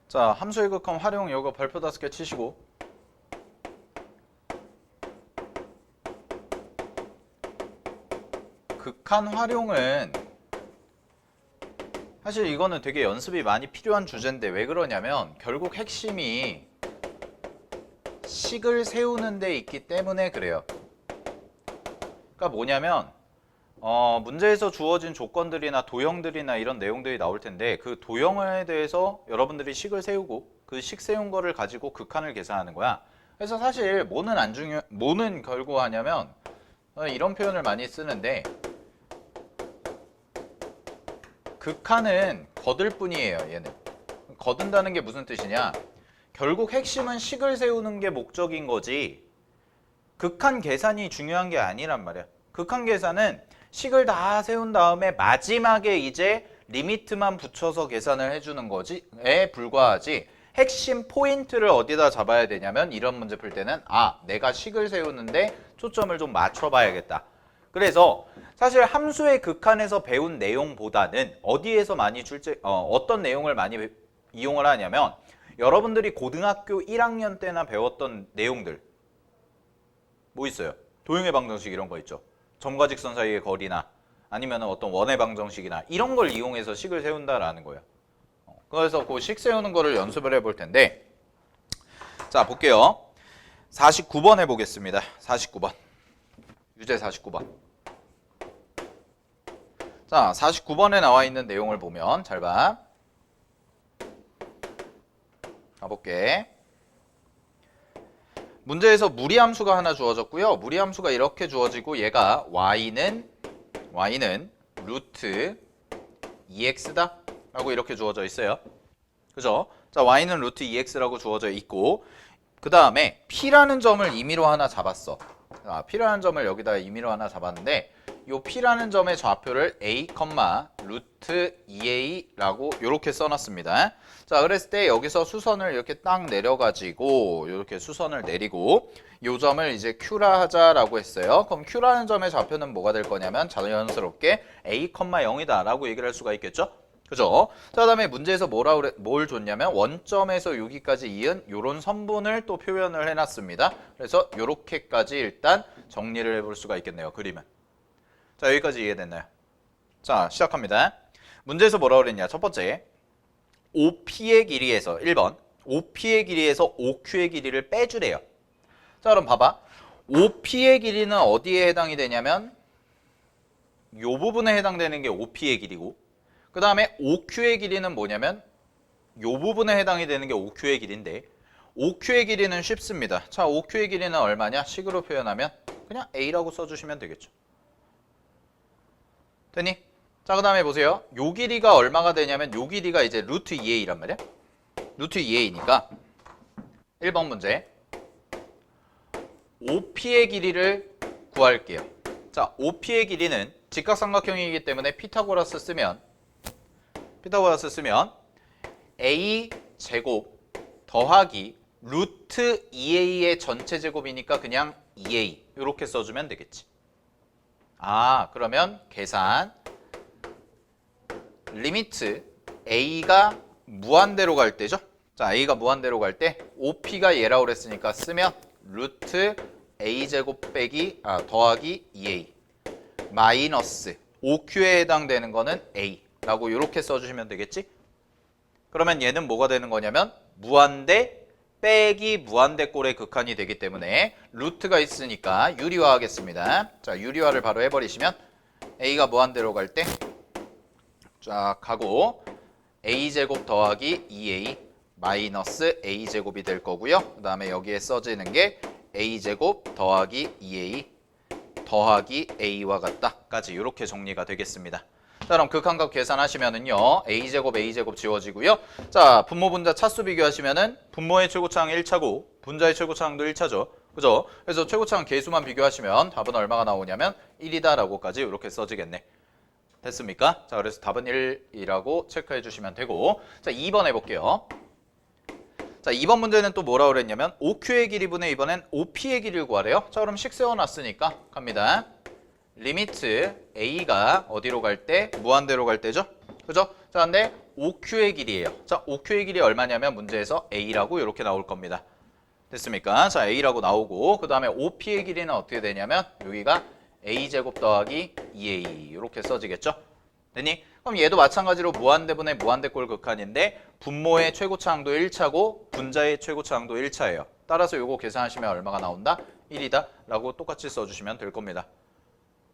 자, 함수의 극한 활용 요거 별표 5개 치시고 극한 활용은 사실 이거는 되게 연습이 많이 필요한 주제인데 왜 그러냐면 결국 핵심이 식을 세우는 데 있기 때문에 그래요. 그러니까 뭐냐면 문제에서 주어진 조건들이나 도형들이나 이런 내용들이 나올 텐데 그 도형에 대해서 여러분들이 식을 세우고 그 식 세운 거를 가지고 극한을 계산하는 거야. 그래서 사실 뭐는 결국 하냐면 이런 표현을 많이 쓰는데 극한은 거들 뿐이에요. 얘는 거둔다는 게 무슨 뜻이냐, 결국 핵심은 식을 세우는 게 목적인 거지 극한 계산이 중요한 게 아니란 말이야. 극한 계산은 식을 다 세운 다음에 마지막에 이제 리미트만 붙여서 계산을 해주는 거지에 불과하지, 핵심 포인트를 어디다 잡아야 되냐면 이런 문제 풀 때는 내가 식을 세우는데 초점을 좀 맞춰봐야겠다. 그래서 사실 함수의 극한에서 배운 내용보다는 어디에서 많이 어떤 내용을 많이 이용을 하냐면 여러분들이 고등학교 1학년 때나 배웠던 내용들 뭐 있어요? 도형의 방정식 이런 거 있죠. 점과 직선 사이의 거리나 아니면 어떤 원의 방정식이나 이런 걸 이용해서 식을 세운다라는 거예요. 그래서 그 식 세우는 거를 연습을 해볼 텐데, 자 볼게요. 49번 해보겠습니다. 49번 유제 49번. 자 49번에 나와 있는 내용을 보면 잘 봐. 가볼게. 문제에서 무리함수가 하나 주어졌고요. 무리함수가 이렇게 주어지고 얘가 y는 루트 2x다 라고 이렇게 주어져 있어요. 그죠? 자, y는 루트 2x라고 주어져 있고 그 다음에 p라는 점을 임의로 하나 잡았어. p라는 점을 여기다가 임의로 하나 잡았는데 요 p라는 점의 좌표를 a, 루트 2a라고 이렇게 써놨습니다. 자, 그랬을 때 여기서 수선을 이렇게 딱 내려가지고 이렇게 수선을 내리고 요 점을 이제 q라 하자라고 했어요. 그럼 q라는 점의 좌표는 뭐가 될 거냐면 자연스럽게 a, 0이다 라고 얘기를 할 수가 있겠죠? 그죠? 자, 그다음에 문제에서 뭘 줬냐면 원점에서 여기까지 이은 요런 선분을 또 표현을 해놨습니다. 그래서 요렇게까지 일단 정리를 해볼 수가 있겠네요. 그림은. 자, 여기까지 이해됐나요? 자, 시작합니다. 문제에서 뭐라고 그랬냐? 첫 번째, OP의 길이에서 1번, OP의 길이에서 OQ의 길이를 빼주래요. 자, 그럼 봐봐. OP의 길이는 어디에 해당이 되냐면 요 부분에 해당되는 게 OP의 길이고 그 다음에 OQ의 길이는 뭐냐면 요 부분에 해당이 되는 게 OQ의 길이인데 OQ의 길이는 쉽습니다. 자, OQ의 길이는 얼마냐? 식으로 표현하면 그냥 A라고 써주시면 되겠죠. 됐니? 자, 그 다음에 보세요. 요 길이가 얼마가 되냐면 요 길이가 이제 루트 2a란 말이야. 루트 2a니까 1번 문제 OP의 길이를 구할게요. 자, OP의 길이는 직각삼각형이기 때문에 피타고라스 쓰면 a 제곱 더하기 루트 2a의 전체 제곱이니까 그냥 2a 이렇게 써주면 되겠지. 그러면 계산 리미트 a가 무한대로 갈 때죠. 자, a가 무한대로 갈 때 OP가 얘라고 그랬으니까 쓰면 루트 a제곱 빼기 더하기 2a 마이너스 OQ에 해당되는 거는 a 라고 이렇게 써주시면 되겠지. 그러면 얘는 뭐가 되는 거냐면 무한대 빼기 무한대 꼴의 극한이 되기 때문에 루트가 있으니까 유리화 하겠습니다. 자, 유리화를 바로 해버리시면 a가 무한대로 갈 때 쫙 가고 a제곱 더하기 2a 마이너스 a제곱이 될 거고요. 그 다음에 여기에 써지는 게 a제곱 더하기 2a 더하기 a와 같다까지 이렇게 정리가 되겠습니다. 자, 그럼 극한값 계산하시면은요 a제곱 지워지고요. 자, 분모 분자 차수 비교하시면은 분모의 최고차항 1차고 분자의 최고차항도 1차죠. 그죠? 그래서 최고차항 계수만 비교하시면 답은 얼마가 나오냐면 1이다 라고까지 이렇게 써지겠네. 됐습니까? 자, 그래서 답은 1이라고 체크해 주시면 되고, 자, 2번 해볼게요. 자, 2번 문제는 또 뭐라고 그랬냐면 OQ의 길이분의 이번엔 OP의 길이를 구하래요. 자, 그럼 식 세워놨으니까 갑니다. 리미트 a가 어디로 갈 때? 무한대로 갈 때죠? 그죠? 자, 근데 OQ의 길이에요. 자, OQ의 길이 얼마냐면 문제에서 A라고 이렇게 나올 겁니다. 됐습니까? 자, A라고 나오고 그 다음에 OP의 길이는 어떻게 되냐면 여기가 A제곱 더하기 2A 이렇게 써지겠죠? 됐니? 그럼 얘도 마찬가지로 무한대분의 무한대꼴 극한인데 분모의 최고차 항도 1차고 분자의 최고차 항도 1차예요. 따라서 요거 계산하시면 얼마가 나온다? 1이다 라고 똑같이 써주시면 될 겁니다.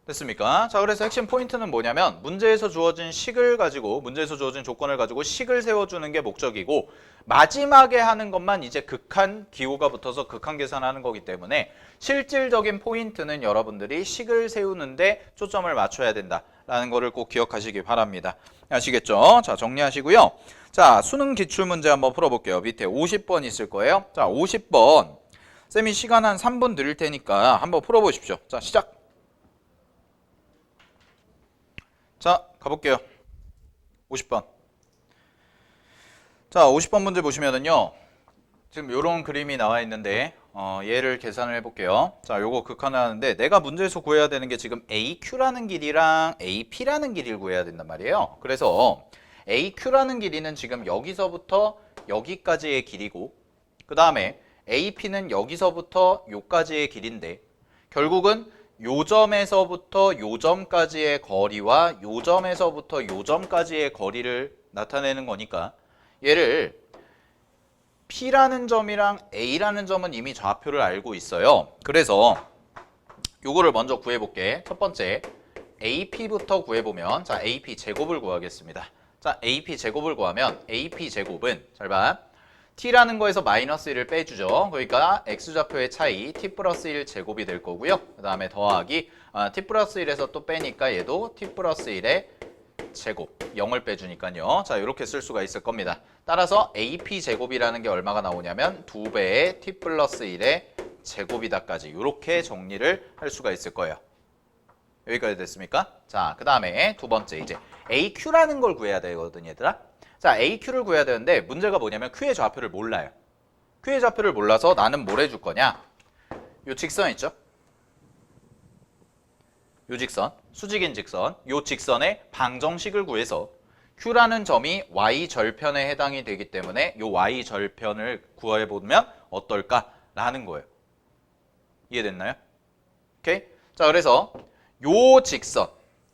됐습니까? 자, 그래서 핵심 포인트는 뭐냐면 문제에서 주어진 식을 가지고 문제에서 주어진 조건을 가지고 식을 세워주는 게 목적이고 마지막에 하는 것만 이제 극한 기호가 붙어서 극한 계산하는 거기 때문에 실질적인 포인트는 여러분들이 식을 세우는데 초점을 맞춰야 된다라는 거를 꼭 기억하시기 바랍니다. 아시겠죠? 자, 정리하시고요. 자, 수능 기출문제 한번 풀어볼게요. 밑에 50번 있을 거예요. 자, 50번 쌤이 시간 한 3분 드릴 테니까 한번 풀어보십시오. 자, 시작! 자, 가볼게요. 50번. 자, 50번 문제 보시면은요. 지금 요런 그림이 나와 있는데 얘를 계산을 해볼게요. 자, 요거 극한하는데 내가 문제에서 구해야 되는 게 지금 AQ라는 길이랑 AP라는 길이를 구해야 된단 말이에요. 그래서 AQ라는 길이는 지금 여기서부터 여기까지의 길이고 그 다음에 AP는 여기서부터 요까지의 길인데 결국은 요 점에서부터 요 점까지의 거리와 요 점에서부터 요 점까지의 거리를 나타내는 거니까 얘를 P라는 점이랑 A라는 점은 이미 좌표를 알고 있어요. 그래서 요거를 먼저 구해볼게. 첫 번째 AP부터 구해보면 자, AP 제곱을 구하겠습니다. 자, AP 제곱을 구하면 AP 제곱은 잘 봐. t라는 거에서 마이너스 1을 빼주죠. 그러니까 x좌표의 차이 t 플러스 1 제곱이 될 거고요. 그 다음에 더하기 t 플러스 1에서 또 빼니까 얘도 t 플러스 1의 제곱 0을 빼주니까요. 자, 이렇게 쓸 수가 있을 겁니다. 따라서 AP 제곱이라는 게 얼마가 나오냐면 2배의 t 플러스 1의 제곱이다까지 이렇게 정리를 할 수가 있을 거예요. 여기까지 됐습니까? 자, 그 다음에 두 번째 이제 AQ라는 걸 구해야 되거든 얘들아. 자, AQ를 구해야 되는데 문제가 뭐냐면 Q의 좌표를 몰라요. Q의 좌표를 몰라서 나는 뭘 해줄 거냐? 요 직선 있죠? 요 직선, 수직인 직선, 요 직선의 방정식을 구해서 Q라는 점이 Y절편에 해당이 되기 때문에 요 Y절편을 구해보면 어떨까라는 거예요. 이해됐나요? 오케이? 자, 그래서 요 직선,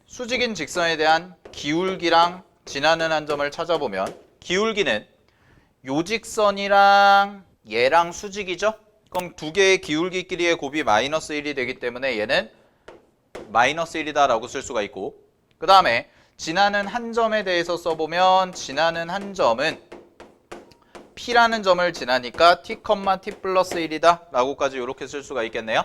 수직인 직선에 대한 기울기랑 지나는 한 점을 찾아보면 기울기는 요 직선이랑 얘랑 수직이죠? 그럼 두 개의 기울기끼리의 곱이 마이너스 1이 되기 때문에 얘는 마이너스 1이다 라고 쓸 수가 있고 그 다음에 지나는 한 점에 대해서 써보면 지나는 한 점은 P라는 점을 지나니까 t, t 플러스 1이다 라고까지 이렇게 쓸 수가 있겠네요.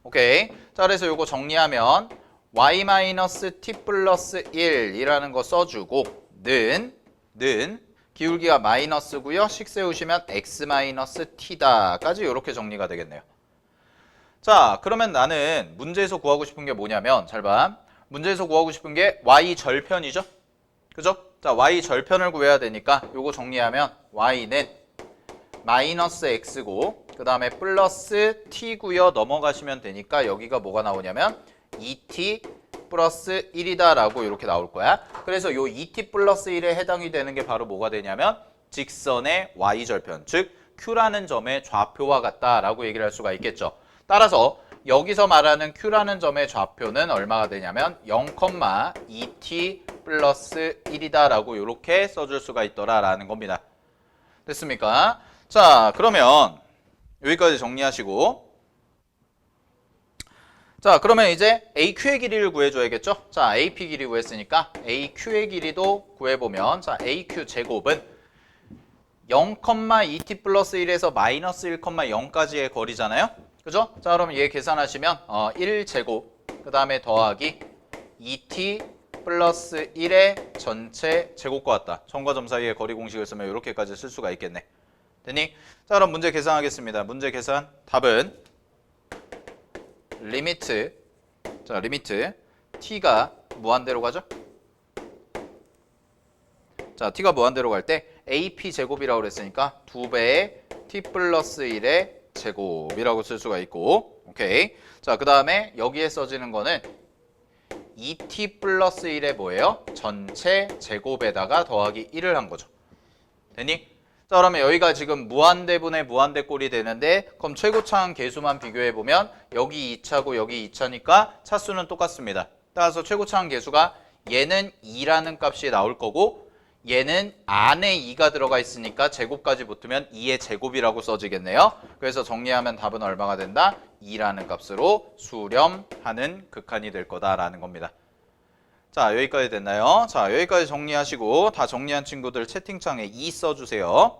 오케이. 자, 그래서 요거 정리하면 y 마이너스 t 플러스 1이라는 거 써주고 는 기울기가 마이너스고요. 식 세우시면 x 마이너스 t다까지 이렇게 정리가 되겠네요. 자, 그러면 나는 문제에서 구하고 싶은 게 뭐냐면 잘 봐. 문제에서 구하고 싶은 게 y 절편이죠. 그죠? 자, y 절편을 구해야 되니까 요거 정리하면 y는 마이너스 x고 그 다음에 플러스 t고요. 넘어가시면 되니까 여기가 뭐가 나오냐면 2t 플러스 1이다 라고 이렇게 나올 거야. 그래서 요 2t 플러스 1에 해당이 되는 게 바로 뭐가 되냐면 직선의 y절편, 즉 q라는 점의 좌표와 같다 라고 얘기를 할 수가 있겠죠. 따라서 여기서 말하는 q라는 점의 좌표는 얼마가 되냐면 0,2t 플러스 1이다 라고 이렇게 써줄 수가 있더라 라는 겁니다. 됐습니까? 자, 그러면 여기까지 정리하시고 자, 그러면 이제 AQ의 길이를 구해줘야겠죠? 자, AP 길이 구했으니까 AQ의 길이도 구해보면 자, AQ 제곱은 0,2t 플러스 1에서 마이너스 1,0까지의 거리잖아요? 그죠? 자, 그럼 얘 계산하시면 1제곱 그 다음에 더하기 2t 플러스 1의 전체 제곱과 같다. 점과 점 사이의 거리 공식을 쓰면 이렇게까지 쓸 수가 있겠네. 됐니? 자, 그럼 문제 계산하겠습니다. 문제 계산 답은 리미트 자, 리미트 t가 무한대로 가죠? 자, t가 무한대로 갈 때 AP 제곱이라고 그랬으니까 2배의 t 플러스 1의 제곱이라고 쓸 수가 있고 오케이. 자, 그 다음에 여기에 써지는 거는 2t 플러스 1의 뭐예요? 전체 제곱에다가 더하기 1을 한 거죠. 되니? 자, 그러면 여기가 지금 무한대분의 무한대꼴이 되는데 그럼 최고차항 계수만 비교해보면 여기 2차고 여기 2차니까 차수는 똑같습니다. 따라서 최고차항 계수가 얘는 2라는 값이 나올 거고 얘는 안에 2가 들어가 있으니까 제곱까지 붙으면 2의 제곱이라고 써지겠네요. 그래서 정리하면 답은 얼마가 된다? 2라는 값으로 수렴하는 극한이 될 거다라는 겁니다. 자, 여기까지 됐나요? 자, 여기까지 정리하시고 다 정리한 친구들 채팅창에 2 써주세요.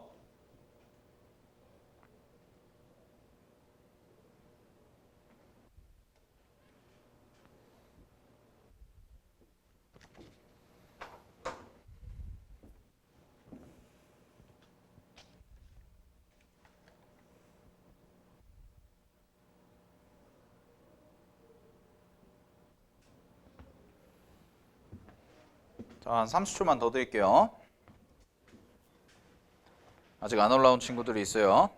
자, 한 30초만 더 드릴게요. 아직 안 올라온 친구들이 있어요.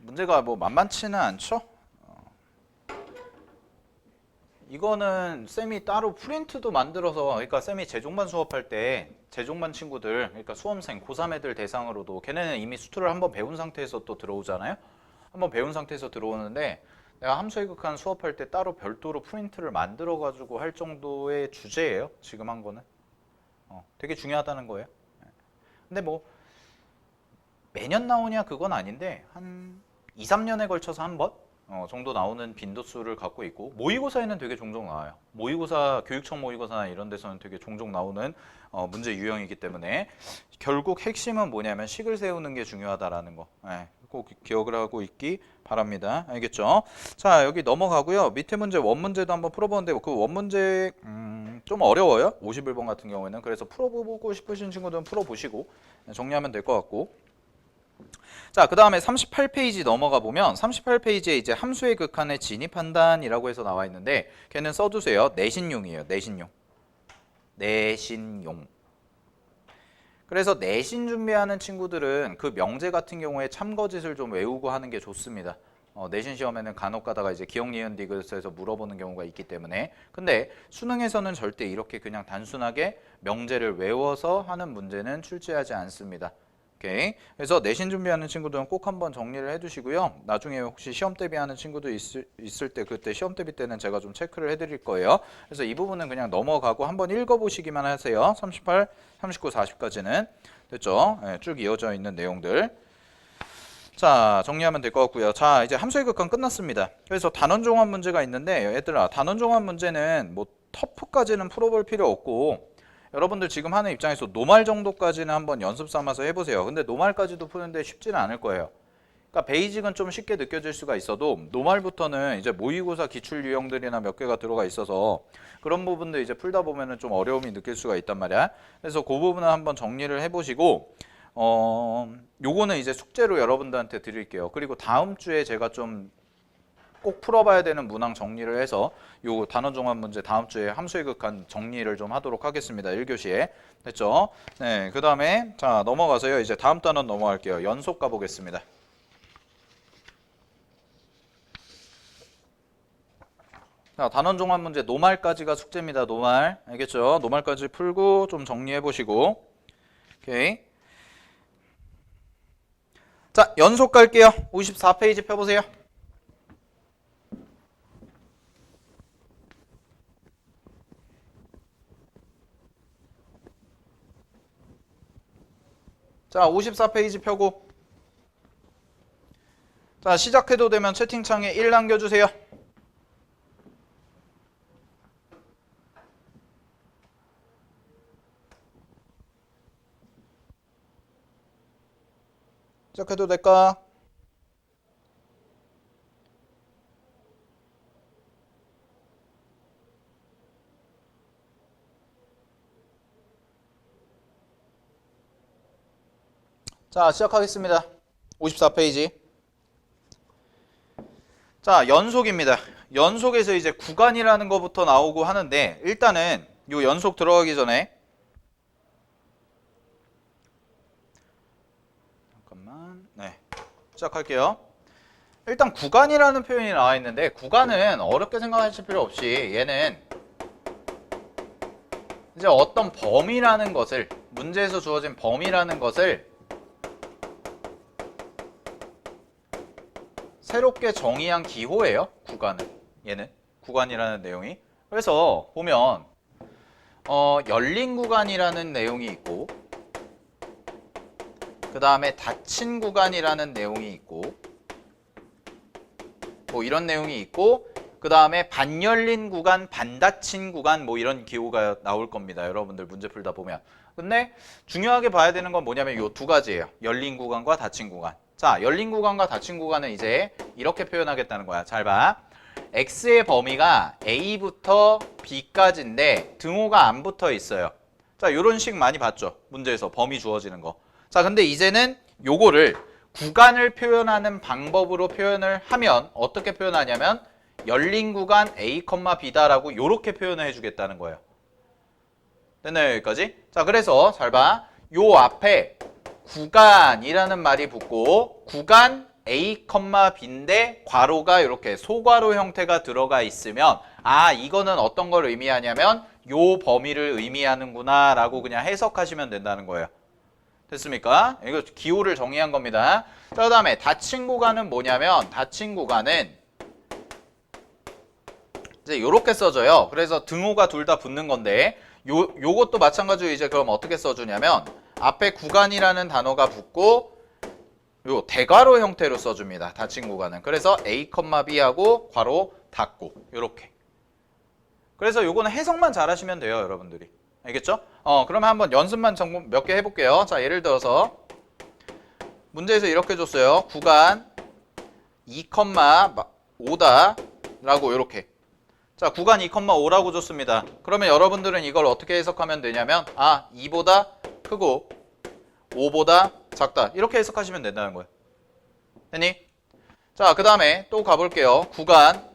문제가 뭐 만만치는 않죠? 이거는 쌤이 따로 프린트도 만들어서, 그러니까 쌤이 재종반 수업할 때 재종반 친구들, 그러니까 수험생, 고3 애들 대상으로도 걔네는 이미 수투를 한번 배운 상태에서 또 들어오잖아요. 한번 배운 상태에서 들어오는데 내가 함수의 극한 수업할 때 따로 별도로 프린트를 만들어 가지고 할 정도의 주제예요. 지금 한 거는 되게 중요하다는 거예요. 근데 뭐 매년 나오냐 그건 아닌데 한 2, 3년에 걸쳐서 한 번 정도 나오는 빈도수를 갖고 있고, 모의고사에는 되게 종종 나와요. 모의고사, 교육청 모의고사나 이런 데서는 되게 종종 나오는 문제 유형이기 때문에 결국 핵심은 뭐냐면 식을 세우는 게 중요하다라는 거. 꼭 기억을 하고 있기 바랍니다. 알겠죠? 자, 여기 넘어가고요. 밑에 문제 원문제도 한번 풀어보는데 그 원문제 좀 어려워요. 51번 같은 경우에는. 그래서 풀어보고 싶으신 친구들은 풀어보시고 정리하면 될 것 같고. 자, 그 다음에 38페이지 넘어가 보면 38페이지에 이제 함수의 극한의 진입한단이라고 해서 나와 있는데 걔는 써두세요. 내신용이에요. 내신용. 내신용. 그래서 내신 준비하는 친구들은 그 명제 같은 경우에 참거짓을 좀 외우고 하는 게 좋습니다. 내신 시험에는 간혹 가다가 이제 기억, 니은, 디귿에서 물어보는 경우가 있기 때문에. 근데 수능에서는 절대 이렇게 그냥 단순하게 명제를 외워서 하는 문제는 출제하지 않습니다. 오케이. 그래서 내신 준비하는 친구들은 꼭 한번 정리를 해두시고요. 나중에 혹시 시험 대비하는 친구도 있을 때 그때 시험 대비 때는 제가 좀 체크를 해드릴 거예요. 그래서 이 부분은 그냥 넘어가고 한번 읽어보시기만 하세요. 38, 39, 40까지는 됐죠? 네, 쭉 이어져 있는 내용들. 자, 정리하면 될 것 같고요. 자, 이제 함수의 극한 끝났습니다. 그래서 단원 종합 문제가 있는데 얘들아, 단원 종합 문제는 뭐 터프까지는 풀어볼 필요 없고 여러분들 지금 하는 입장에서 노말 정도까지는 한번 연습 삼아서 해보세요. 근데 노말까지도 푸는데 쉽지는 않을 거예요. 그러니까 베이직은 좀 쉽게 느껴질 수가 있어도 노말부터는 이제 모의고사 기출 유형들이나 몇 개가 들어가 있어서 그런 부분들 이제 풀다 보면은 좀 어려움이 느낄 수가 있단 말이야. 그래서 그 부분은 한번 정리를 해보시고 요거는 이제 숙제로 여러분들한테 드릴게요. 그리고 다음 주에 제가 좀 꼭 풀어봐야 되는 문항 정리를 해서 요 단원 종합 문제 다음 주에 함수의 극한 정리를 좀 하도록 하겠습니다. 1교시에. 됐죠? 네, 그 다음에 자 넘어가서요. 이제 다음 단원 넘어갈게요. 연속 가보겠습니다. 자, 단원 종합 문제 노말까지가 숙제입니다. 노말. 알겠죠? 노말까지 풀고 좀 정리해 보시고. 오케이. 자, 연속 갈게요. 54페이지 펴보세요. 자, 54페이지 펴고. 자, 시작해도 되면 채팅창에 1 남겨주세요. 시작해도 될까? 자, 시작하겠습니다. 54페이지. 자, 연속입니다. 연속에서 이제 구간이라는 것부터 나오고 하는데 일단은 요 연속 들어가기 전에 잠깐만. 네. 시작할게요. 일단 구간이라는 표현이 나와 있는데 구간은 어렵게 생각하실 필요 없이 얘는 이제 어떤 범위라는 것을 문제에서 주어진 범위라는 것을 새롭게 정의한 기호예요. 구간은 얘는 구간이라는 내용이. 그래서 보면 열린 구간이라는 내용이 있고 그 다음에 닫힌 구간이라는 내용이 있고 뭐 이런 내용이 있고 그 다음에 반열린 구간, 반닫힌 구간 뭐 이런 기호가 나올 겁니다. 여러분들 문제 풀다 보면. 근데 중요하게 봐야 되는 건 뭐냐면 이 두 가지예요. 열린 구간과 닫힌 구간. 자, 열린 구간과 닫힌 구간은 이제 이렇게 표현하겠다는 거야. 잘 봐. X의 범위가 A부터 B까지인데 등호가 안 붙어 있어요. 자, 이런 식 많이 봤죠. 문제에서 범위 주어지는 거. 자, 근데 이제는 요거를 구간을 표현하는 방법으로 표현을 하면 어떻게 표현하냐면 열린 구간 A, B다라고 이렇게 표현을 해주겠다는 거예요. 됐나요, 여기까지? 자, 그래서 잘 봐. 요 앞에 구간이라는 말이 붙고 구간 A, B인데 괄호가 이렇게 소괄호 형태가 들어가 있으면 아, 이거는 어떤 걸 의미하냐면 요 범위를 의미하는구나 라고 그냥 해석하시면 된다는 거예요. 됐습니까? 이거 기호를 정의한 겁니다. 자, 그 다음에 닫힌 구간은 뭐냐면 닫힌 구간은 이제 요렇게 써져요. 그래서 등호가 둘 다 붙는 건데 요것도 마찬가지로 이제 그럼 어떻게 써주냐면 앞에 구간이라는 단어가 붙고 요 대괄호 형태로 써줍니다. 닫힌 구간은. 그래서 A, B하고 괄호 닫고 요렇게. 그래서 요거는 해석만 잘 하시면 돼요, 여러분들이. 알겠죠? 그러면 한번 연습만 몇 개 해볼게요. 자, 예를 들어서 문제에서 이렇게 줬어요. 구간 2,5다 라고 이렇게. 자, 구간 2,5라고 줬습니다. 그러면 여러분들은 이걸 어떻게 해석하면 되냐면 아, 2보다 크고 5보다 작다. 이렇게 해석하시면 된다는 거예요. 됐니? 자, 그 다음에 또 가볼게요. 구간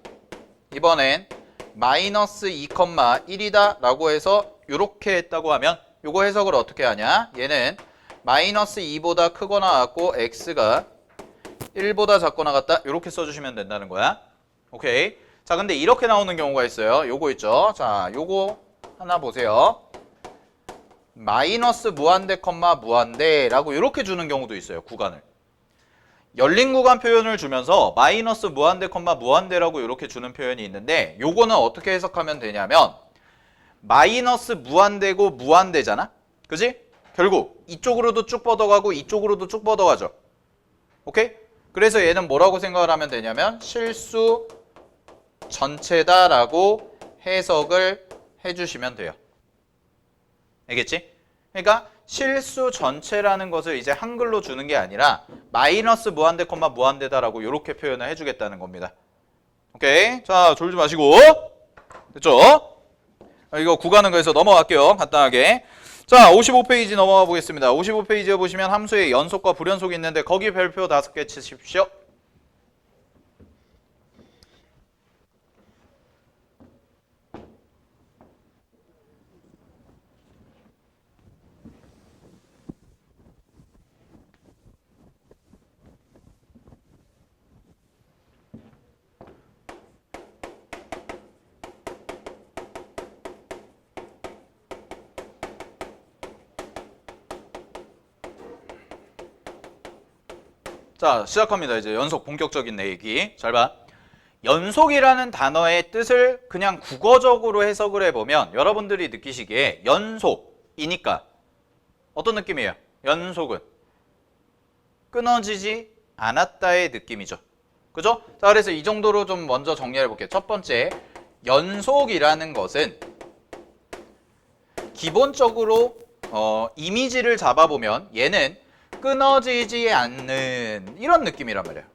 이번엔 마이너스 2,1이다 라고 해서 이렇게 했다고 하면 요거 해석을 어떻게 하냐? 얘는 마이너스 2보다 크거나 같고 x가 1보다 작거나 같다. 이렇게 써주시면 된다는 거야. 오케이. 자, 근데 이렇게 나오는 경우가 있어요. 요거 있죠. 자, 요거 하나 보세요. 마이너스 무한대, 무한대 라고 이렇게 주는 경우도 있어요. 구간을. 열린 구간 표현을 주면서 마이너스 무한대, 무한대라고 이렇게 주는 표현이 있는데 요거는 어떻게 해석하면 되냐면 마이너스 무한대고 무한대잖아? 그지? 결국 이쪽으로도 쭉 뻗어가고 이쪽으로도 쭉 뻗어가죠. 오케이? 그래서 얘는 뭐라고 생각을 하면 되냐면 실수 전체다라고 해석을 해주시면 돼요. 알겠지? 그러니까 실수 전체라는 것을 이제 한글로 주는 게 아니라 마이너스 무한대, 무한대다라고 이렇게 표현을 해주겠다는 겁니다. 오케이? 자, 졸지 마시고. 됐죠? 이거 구간은 그래서 넘어갈게요. 간단하게. 자, 55페이지 넘어가 보겠습니다. 55페이지에 보시면 함수의 연속과 불연속이 있는데 거기 별표 5개 치십시오. 자, 시작합니다. 이제 연속 본격적인 얘기. 잘 봐. 연속이라는 단어의 뜻을 그냥 국어적으로 해석을 해보면 여러분들이 느끼시기에 연속이니까 어떤 느낌이에요? 연속은 끊어지지 않았다의 느낌이죠. 그죠? 자, 그래서 이 정도로 좀 먼저 정리해 볼게요. 첫 번째, 연속이라는 것은 기본적으로 이미지를 잡아보면 얘는 끊어지지 않는 이런 느낌이란 말이에요.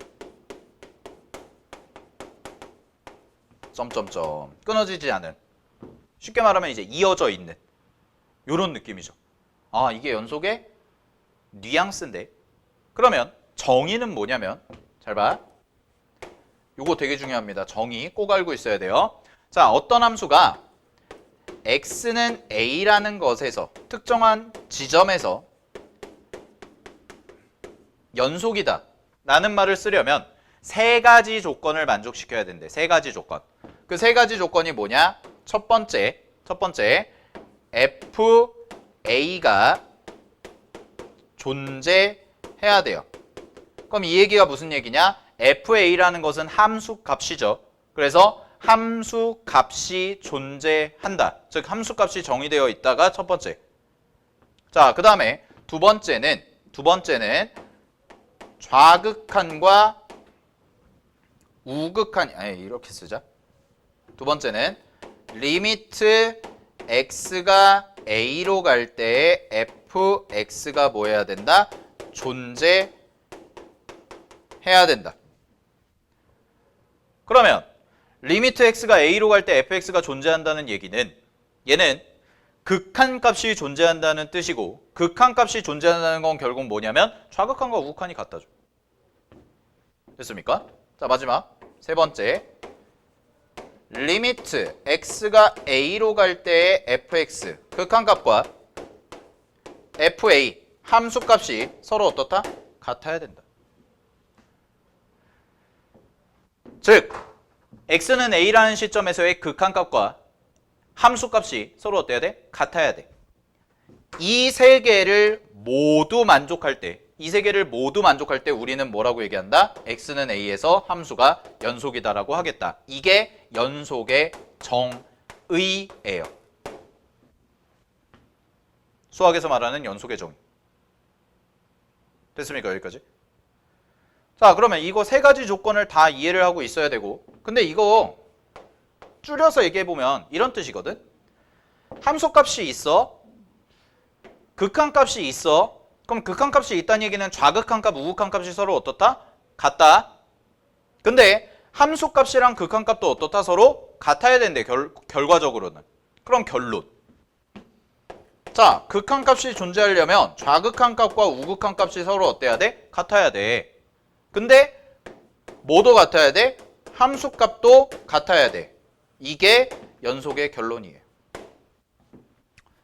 점점점 끊어지지 않은, 쉽게 말하면 이제 이어져 있는 이런 느낌이죠. 아, 이게 연속의 뉘앙스인데, 그러면 정의는 뭐냐면, 잘 봐, 요거 되게 중요합니다. 정의 꼭 알고 있어야 돼요. 자, 어떤 함수가 x는 a라는 것에서 특정한 지점에서 연속이다 라는 말을 쓰려면 세 가지 조건을 만족시켜야 된대. 세 가지 조건. 그 세 가지 조건이 뭐냐? 첫 번째 FA가 존재해야 돼요. 그럼 이 얘기가 무슨 얘기냐? FA라는 것은 함수 값이죠. 그래서 함수 값이 존재한다. 즉 함수 값이 정의되어 있다가 첫 번째. 자, 그 다음에 두 번째는 좌극한과 우극한, 아니 이렇게 쓰자. 두 번째는 리미트 x가 a로 갈 때 fx가 뭐 해야 된다? 존재해야 된다. 그러면 리미트 x가 a로 갈 때 fx가 존재한다는 얘기는 얘는 극한값이 존재한다는 뜻이고, 극한값이 존재한다는 건 결국 뭐냐면 좌극한과 우극한이 같다죠. 됐습니까? 자, 마지막 세 번째, 리미트 x가 a로 갈 때의 fx 극한값과 fa 함수값이 서로 어떻다? 같아야 된다. 즉 x는 a라는 시점에서의 극한값과 함수값이 서로 어때야 돼? 같아야 돼. 이 세 개를 모두 만족할 때, 우리는 뭐라고 얘기한다? x는 a에서 함수가 연속이다라고 하겠다. 이게 연속의 정의예요. 수학에서 말하는 연속의 정의. 됐습니까? 여기까지? 자, 그러면 이거 세 가지 조건을 다 이해를 하고 있어야 되고, 근데 이거 줄여서 얘기해보면 이런 뜻이거든. 함수값이 있어. 극한값이 있어. 그럼 극한값이 있다는 얘기는 좌극한값, 우극한값이 서로 어떻다? 같다. 근데 함수값이랑 극한값도 어떻다? 서로 같아야 된대. 결과적으로는. 그럼 결론. 자, 극한값이 존재하려면 좌극한값과 우극한값이 서로 어때야 돼? 같아야 돼. 근데 뭐도 같아야 돼? 함수값도 같아야 돼. 이게 연속의 결론이에요.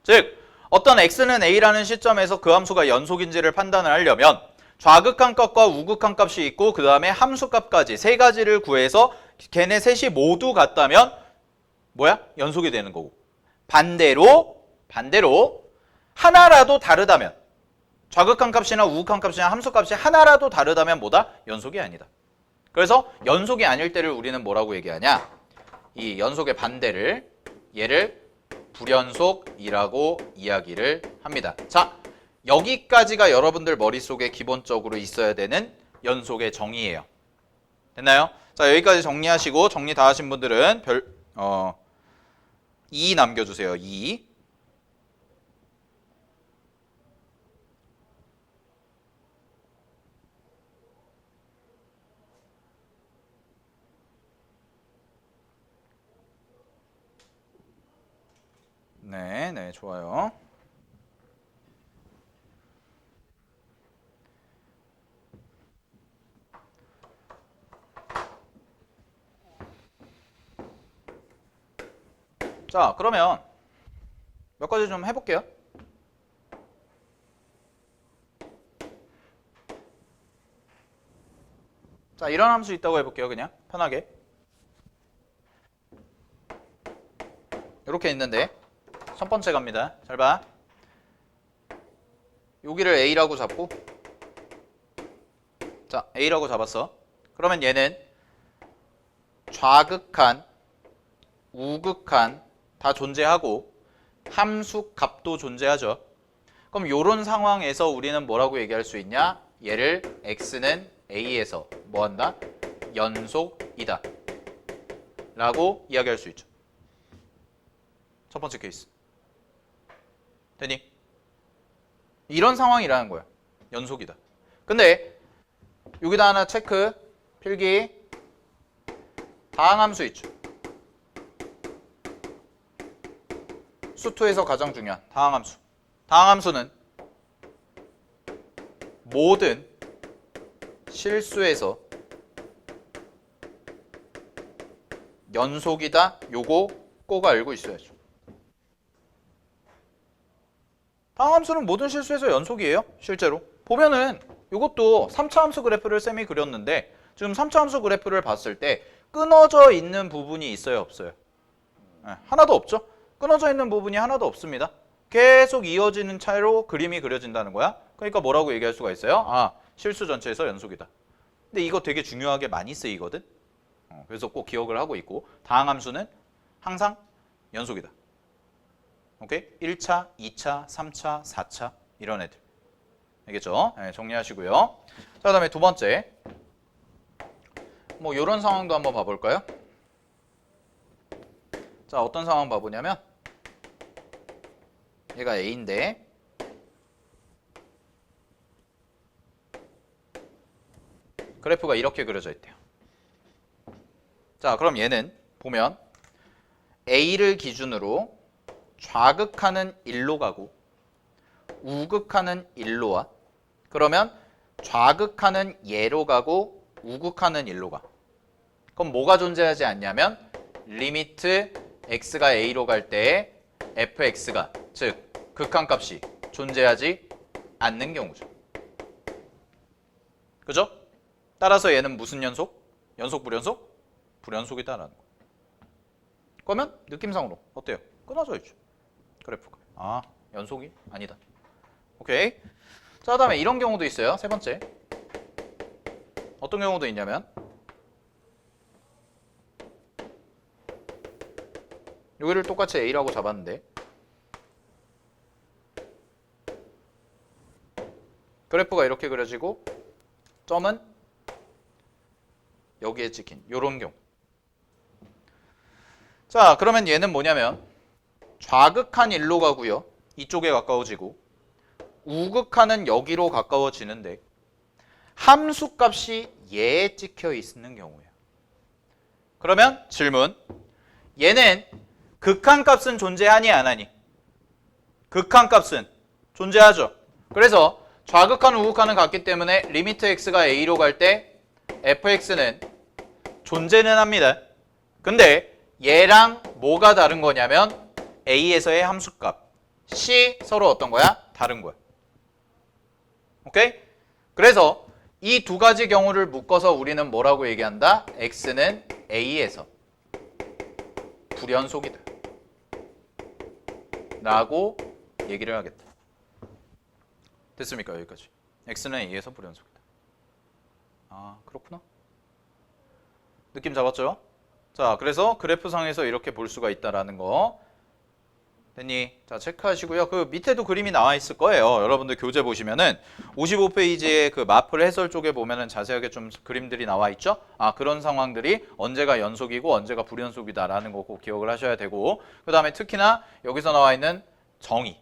즉 어떤 x는 a라는 시점에서 그 함수가 연속인지를 판단을 하려면 좌극한값과 우극한값이 있고 그 다음에 함수값까지 세 가지를 구해서 걔네 셋이 모두 같다면 뭐야? 연속이 되는 거고, 반대로 하나라도 다르다면, 좌극한값이나 우극한값이나 함수값이 하나라도 다르다면 뭐다? 연속이 아니다. 그래서 연속이 아닐 때를 우리는 뭐라고 얘기하냐? 이 연속의 반대를, 얘를 불연속이라고 이야기를 합니다. 자, 여기까지가 여러분들 머릿속에 기본적으로 있어야 되는 연속의 정의예요. 됐나요? 자, 여기까지 정리하시고, 정리 다 하신 분들은 2 남겨주세요. 2. 네, 좋아요. 자, 그러면 몇 가지 좀 해볼게요. 자, 이런 함수 있다고 해볼게요. 그냥 편하게. 이렇게 있는데 첫 번째 갑니다. 잘 봐. 여기를 a라고 잡고, 자, a라고 잡았어. 그러면 얘는 좌극한, 우극한 다 존재하고 함수 값도 존재하죠. 그럼 이런 상황에서 우리는 뭐라고 얘기할 수 있냐? 얘를 x는 a에서 뭐한다? 연속이다 라고 이야기할 수 있죠. 첫 번째 케이스. 되니? 이런 상황이라는 거야. 연속이다. 근데 여기다 하나 체크, 필기. 다항함수 있죠. 수투에서 가장 중요한 다항함수. 다항함수는 모든 실수에서 연속이다. 요거 꼭 알고 있어야죠. 다항함수는 모든 실수에서 연속이에요. 실제로. 보면은 이것도 3차 함수 그래프를 쌤이 그렸는데 지금 3차 함수 그래프를 봤을 때 끊어져 있는 부분이 있어요, 없어요? 네, 하나도 없죠? 끊어져 있는 부분이 하나도 없습니다. 계속 이어지는 차이로 그림이 그려진다는 거야. 그러니까 뭐라고 얘기할 수가 있어요? 아, 실수 전체에서 연속이다. 근데 이거 되게 중요하게 많이 쓰이거든. 그래서 꼭 기억을 하고 있고 다항함수는 항상 연속이다. 오케이? 1차, 2차, 3차, 4차 이런 애들. 알겠죠? 네, 정리하시고요. 자, 그다음에 두 번째. 뭐 이런 상황도 한번 봐볼까요? 자, 어떤 상황 봐보냐면 얘가 A인데 그래프가 이렇게 그려져 있대요. 자, 그럼 얘는 보면 A를 기준으로 좌극하는 1로 가고 우극하는 1로 와. 그러면 좌극하는 얘로 가고 우극하는 1로 가. 그럼 뭐가 존재하지 않냐면 리미트 x가 a로 갈 때에 fx가 즉 극한값이 존재하지 않는 경우죠. 그죠? 따라서 얘는 무슨 연속? 연속 불연속? 불연속이다라는 거. 그러면 느낌상으로 어때요? 끊어져 있죠. 그래프가. 아, 연속이 아니다. 오케이. 자, 그다음에 이런 경우도 있어요. 세 번째. 어떤 경우도 있냐면 여기를 똑같이 A라고 잡았는데 그래프가 이렇게 그려지고 점은 여기에 찍힌 요런 경우. 자, 그러면 얘는 뭐냐면 좌극한 1로 가고요. 이쪽에 가까워지고 우극하는 여기로 가까워지는데 함수값이 얘에 찍혀 있는 경우예요. 그러면 질문. 얘는 극한값은 존재하니 안 하니? 극한값은 존재하죠. 그래서 좌극한 우극한은 같기 때문에 리미트 x가 a로 갈 때 fx는 존재는 합니다. 근데 얘랑 뭐가 다른 거냐면 a에서의 함수값 c 서로 어떤 거야? 다른 거야. 오케이? 그래서 이 두 가지 경우를 묶어서 우리는 뭐라고 얘기한다? x는 a에서 불연속이다 라고 얘기를 하겠다. 됐습니까? 여기까지. x는 a에서 불연속이다. 아, 그렇구나. 느낌 잡았죠? 자, 그래서 그래프상에서 이렇게 볼 수가 있다라는 거. 됐니? 자, 체크하시고요. 그 밑에도 그림이 나와 있을 거예요. 여러분들 교재 보시면은 55페이지에 그 마플 해설 쪽에 보면은 자세하게 좀 그림들이 나와 있죠? 아, 그런 상황들이 언제가 연속이고 언제가 불연속이다라는 거 꼭 기억을 하셔야 되고, 그 다음에 특히나 여기서 나와 있는 정의.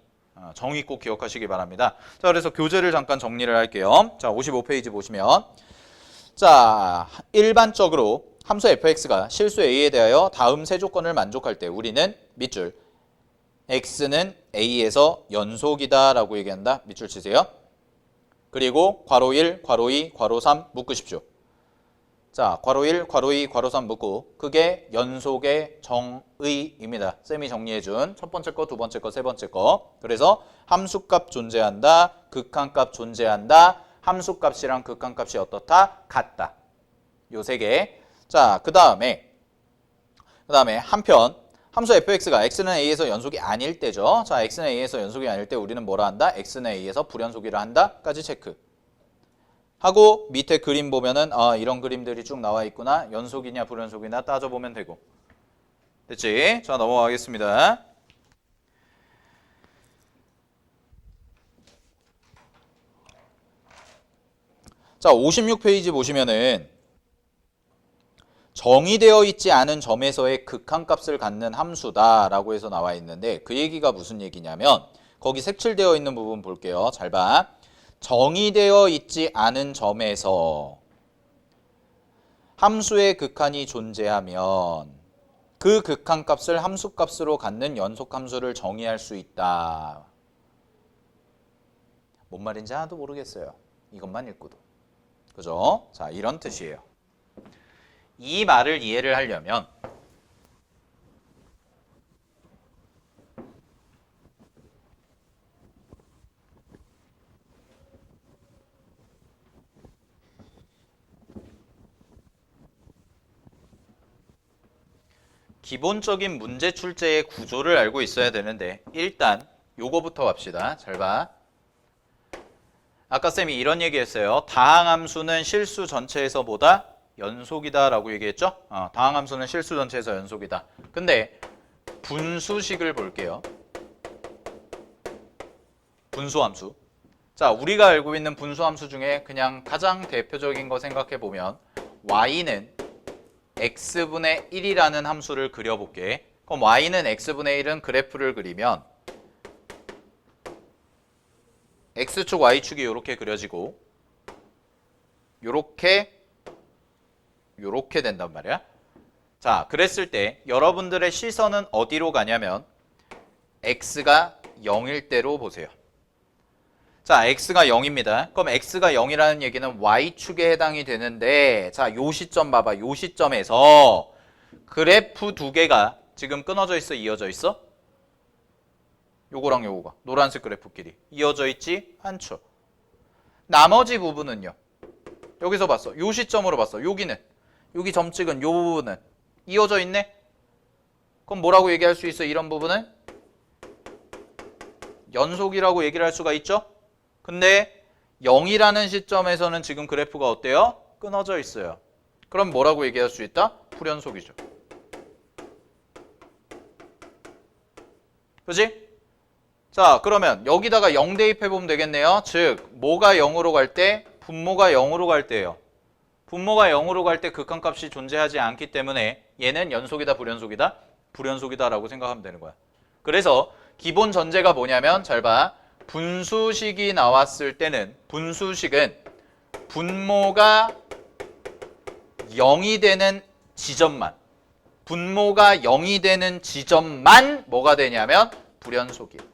정의 꼭 기억하시기 바랍니다. 자, 그래서 교재를 잠깐 정리를 할게요. 자, 55페이지 보시면. 자, 일반적으로 함수 fx가 실수 a에 대하여 다음 세 조건을 만족할 때 우리는 밑줄 x는 a에서 연속이다 라고 얘기한다. 밑줄 치세요. 그리고 괄호 1, 괄호 2, 괄호 3 묶으십시오. 자, 괄호 1, 괄호 2, 괄호 3 묶고 그게 연속의 정의입니다. 쌤이 정리해준 첫 번째 거, 두 번째 거, 세 번째 거. 그래서 함수값 존재한다, 극한값 존재한다, 함수값이랑 극한값이 어떻다? 같다. 요 세 개. 자, 그 다음에 한편 함수 fx가 x는 a에서 연속이 아닐 때죠. 자, x는 a에서 연속이 아닐 때 우리는 뭐라 한다? x는 a에서 불연속이라 한다까지 체크. 하고 밑에 그림 보면은 이런 그림들이 쭉 나와 있구나. 연속이냐 불연속이냐 따져보면 되고. 됐지? 자, 넘어가겠습니다. 자, 56페이지 보시면은 정의되어 있지 않은 점에서의 극한값을 갖는 함수다라고 해서 나와 있는데 그 얘기가 무슨 얘기냐면 거기 색칠되어 있는 부분 볼게요. 잘 봐. 정의되어 있지 않은 점에서 함수의 극한이 존재하면 그 극한값을 함수값으로 갖는 연속함수를 정의할 수 있다. 뭔 말인지 하나도 모르겠어요. 이것만 읽고도. 그죠? 자, 이런 뜻이에요. 이 말을 이해를 하려면 기본적인 문제 출제의 구조를 알고 있어야 되는데 일단 요거부터 갑시다. 잘 봐. 아까 쌤이 이런 얘기했어요. 다항함수는 실수 전체에서 보다 연속이다 라고 얘기했죠. 다항함수는 실수 전체에서 연속이다. 근데 분수식을 볼게요. 분수함수. 자, 우리가 알고 있는 분수함수 중에 그냥 가장 대표적인 거 생각해 보면 y는 x분의 1이라는 함수를 그려볼게. 그럼 y는 x분의 1은 그래프를 그리면 x축, y축이 이렇게 그려지고 요렇게 된단 말이야. 자, 그랬을 때 여러분들의 시선은 어디로 가냐면 x가 0일 때로 보세요. 자, x가 0입니다. 그럼 x가 0이라는 얘기는 y축에 해당이 되는데 자, 요 시점 봐봐. 요 시점에서 그래프 두 개가 지금 끊어져 있어? 이어져 있어? 요거랑 요거가 노란색 그래프끼리 이어져 있지 않죠. 나머지 부분은요. 여기서 봤어. 요 시점으로 봤어. 여기는 여기 점 찍은 요 부분은 이어져 있네. 그럼 뭐라고 얘기할 수 있어? 이런 부분은 연속이라고 얘기를 할 수가 있죠. 근데 0이라는 시점에서는 지금 그래프가 어때요? 끊어져 있어요. 그럼 뭐라고 얘기할 수 있다? 불연속이죠. 그지? 자, 그러면 여기다가 0 대입해보면 되겠네요. 즉, 뭐가 0으로 갈 때? 분모가 0으로 갈 때예요. 분모가 0으로 갈 때 극한값이 존재하지 않기 때문에 얘는 연속이다, 불연속이다? 불연속이다라고 생각하면 되는 거야. 그래서 기본 전제가 뭐냐면 잘 봐. 분수식이 나왔을 때는 분수식은 분모가 0이 되는 지점만 분모가 0이 되는 지점만 뭐가 되냐면 불연속이에요.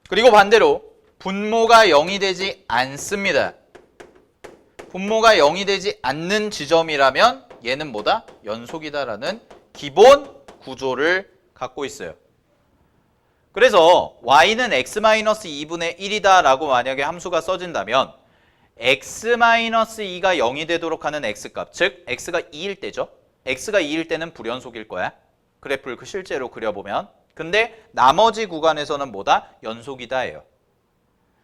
그리고 반대로 분모가 0이 되지 않습니다. 분모가 0이 되지 않는 지점이라면 얘는 뭐다? 연속이다라는 기본 구조를 갖고 있어요. 그래서 y는 x-2분의 1이다 라고 만약에 함수가 써진다면 x-2가 0이 되도록 하는 x값, 즉 x가 2일 때죠. x가 2일 때는 불연속일 거야. 그래프를 실제로 그려보면. 근데 나머지 구간에서는 뭐다? 연속이다예요.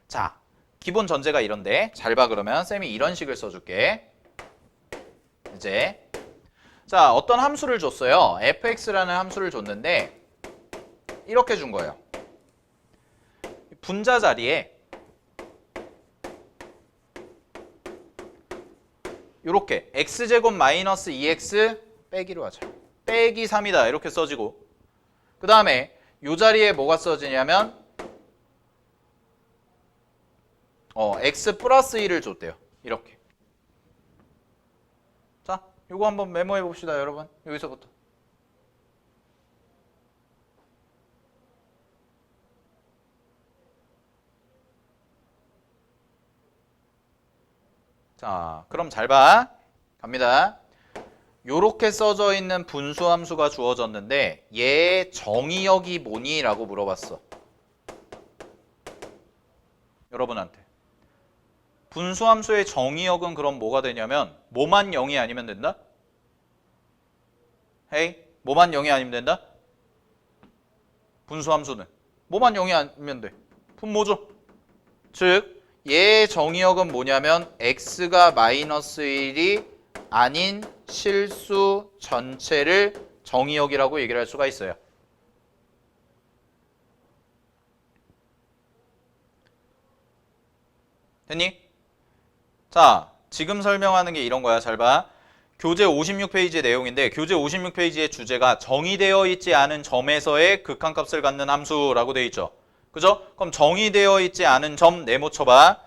자, 기본 전제가 이런데 잘 봐. 그러면 쌤이 이런 식을 써줄게. 이제 자, 어떤 함수를 줬어요. fx라는 함수를 줬는데 이렇게 준 거예요. 분자 자리에 이렇게 x제곱 마이너스 2x 빼기로 하자. 빼기 3이다 이렇게 써지고 그 다음에 이 자리에 뭐가 써지냐면 x 플러스 1을 줬대요. 이렇게. 자, 이거 한번 메모해 봅시다 여러분. 여기서부터. 자, 그럼 잘 봐. 갑니다. 요렇게 써져 있는 분수함수가 주어졌는데 얘의 정의역이 뭐니? 라고 물어봤어. 여러분한테. 분수함수의 정의역은 그럼 뭐가 되냐면 뭐만 0이 아니면 된다? 헤이? 뭐만 0이 아니면 된다? 분수함수는 뭐만 0이 아니면 돼? 분모죠. 즉 얘의 정의역은 뭐냐면 x가 마이너스 1이 아닌 실수 전체를 정의역이라고 얘기를 할 수가 있어요. 됐니? 자, 지금 설명하는 게 이런 거야. 잘 봐. 교재 56페이지의 내용인데 교재 56페이지의 주제가 정의되어 있지 않은 점에서의 극한값을 갖는 함수라고 되어 있죠. 그죠? 그럼 정의되어 있지 않은 점 네모 쳐봐.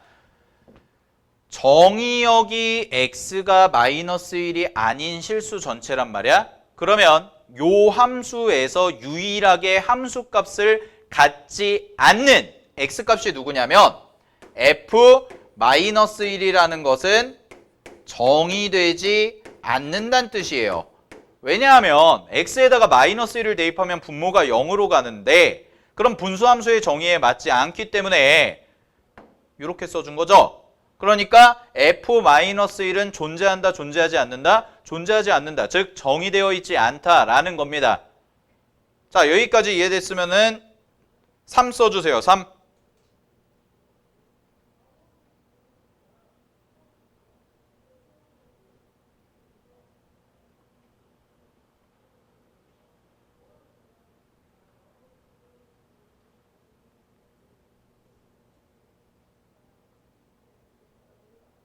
정의역이 x가 마이너스 1이 아닌 실수 전체란 말이야. 그러면 요 함수에서 유일하게 함수값을 갖지 않는 x값이 누구냐면 f 마이너스 1이라는 것은 정의되지 않는다는 뜻이에요. 왜냐하면 x에다가 마이너스 1을 대입하면 분모가 0으로 가는데 그럼 분수함수의 정의에 맞지 않기 때문에 이렇게 써준 거죠. 그러니까 f-1은 존재한다, 존재하지 않는다? 존재하지 않는다. 즉 정의되어 있지 않다라는 겁니다. 자, 여기까지 이해됐으면은 3 써주세요. 3.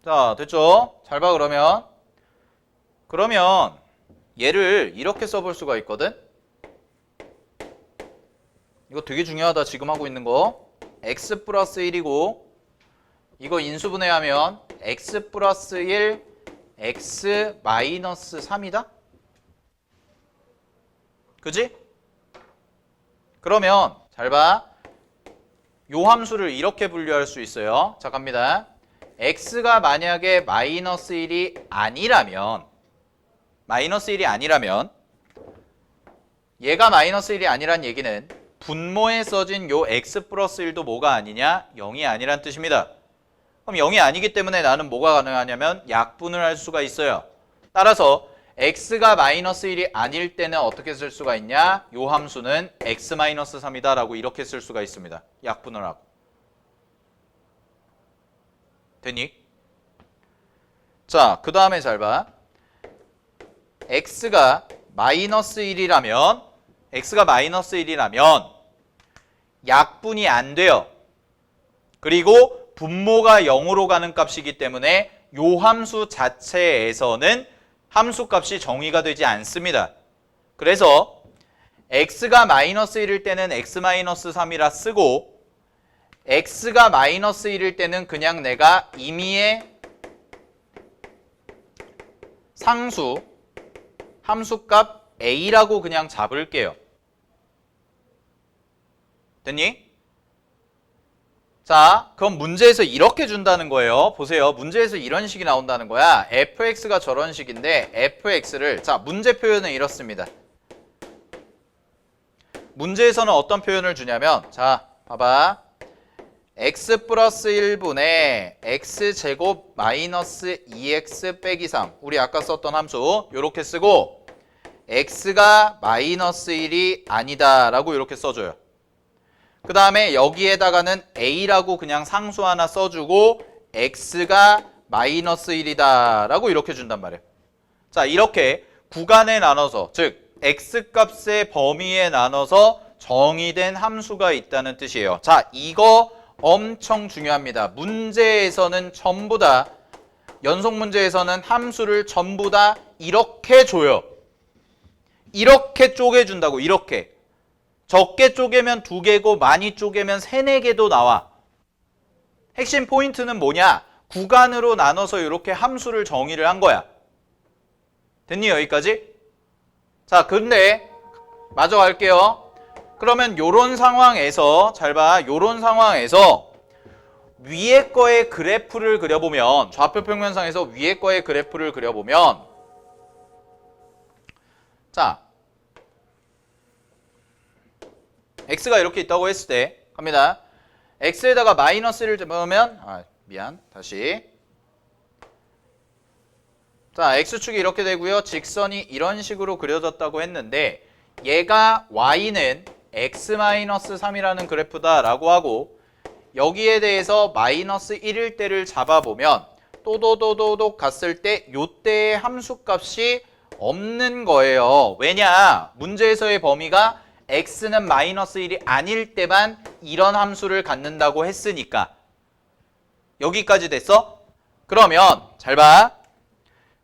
자, 됐죠? 잘 봐, 그러면. 그러면 얘를 이렇게 써볼 수가 있거든? 이거 되게 중요하다, 지금 하고 있는 거. x 플러스 1이고, 이거 인수분해하면 x 플러스 1, x 마이너스 3이다? 그지? 그러면, 잘 봐. 요 함수를 이렇게 분류할 수 있어요. 자, 갑니다. x가 만약에 마이너스 1이 아니라면 얘가 마이너스 1이 아니란 얘기는 분모에 써진 요 x 플러스 1도 뭐가 아니냐? 0이 아니란 뜻입니다. 그럼 0이 아니기 때문에 나는 뭐가 가능하냐면 약분을 할 수가 있어요. 따라서 x가 마이너스 1이 아닐 때는 어떻게 쓸 수가 있냐? 요 함수는 x 마이너스 3이다 라고 이렇게 쓸 수가 있습니다. 약분을 하고. 되니? 자, 그 다음에 잘 봐. x가 마이너스 1이라면 약분이 안 돼요. 그리고 분모가 0으로 가는 값이기 때문에 요 함수 자체에서는 함수값이 정의가 되지 않습니다. 그래서 x가 마이너스 1일 때는 x 마이너스 3이라 쓰고 x가 마이너스 1일 때는 그냥 내가 임의의 상수 함수값 a라고 그냥 잡을게요. 됐니? 자, 그럼 문제에서 이렇게 준다는 거예요. 보세요. 문제에서 이런 식이 나온다는 거야. fx가 저런 식인데 fx를, 자, 문제 표현은 이렇습니다. 문제에서는 어떤 표현을 주냐면, 자, 봐봐. x 플러스 1분의 x제곱 마이너스 2x 빼기 3. 우리 아까 썼던 함수 요렇게 쓰고 x가 마이너스 1이 아니다 라고 이렇게 써줘요. 그 다음에 여기에다가는 a라고 그냥 상수 하나 써주고 x가 마이너스 1이다 라고 이렇게 준단 말이에요. 자, 이렇게 구간에 나눠서, 즉 x값의 범위에 나눠서 정의된 함수가 있다는 뜻이에요. 자, 이거 엄청 중요합니다. 문제에서는 전부 다, 연속 문제에서는 함수를 전부 다 이렇게 줘요. 이렇게 쪼개준다고. 이렇게. 적게 쪼개면 2개고 많이 쪼개면 3, 4개도 나와. 핵심 포인트는 뭐냐? 구간으로 나눠서 이렇게 함수를 정의를 한 거야. 됐니? 여기까지? 자, 근데 마저 갈게요. 그러면 요런 상황에서, 잘 봐. 요런 상황에서 위에 거의 그래프를 그려보면, 좌표 평면상에서 위에 거의 그래프를 그려보면, 자, x가 이렇게 있다고 했을 때, 갑니다. x에다가 마이너스를 잡으면, 다시. 자, x축이 이렇게 되고요. 직선이 이런 식으로 그려졌다고 했는데, 얘가 y는 x-3이라는 그래프다라고 하고, 여기에 대해서 마이너스 1일 때를 잡아보면 또도도도도 갔을 때 요때의 함수값이 없는 거예요. 왜냐? 문제에서의 범위가 x는 마이너스 1이 아닐 때만 이런 함수를 갖는다고 했으니까. 여기까지 됐어? 그러면 잘 봐.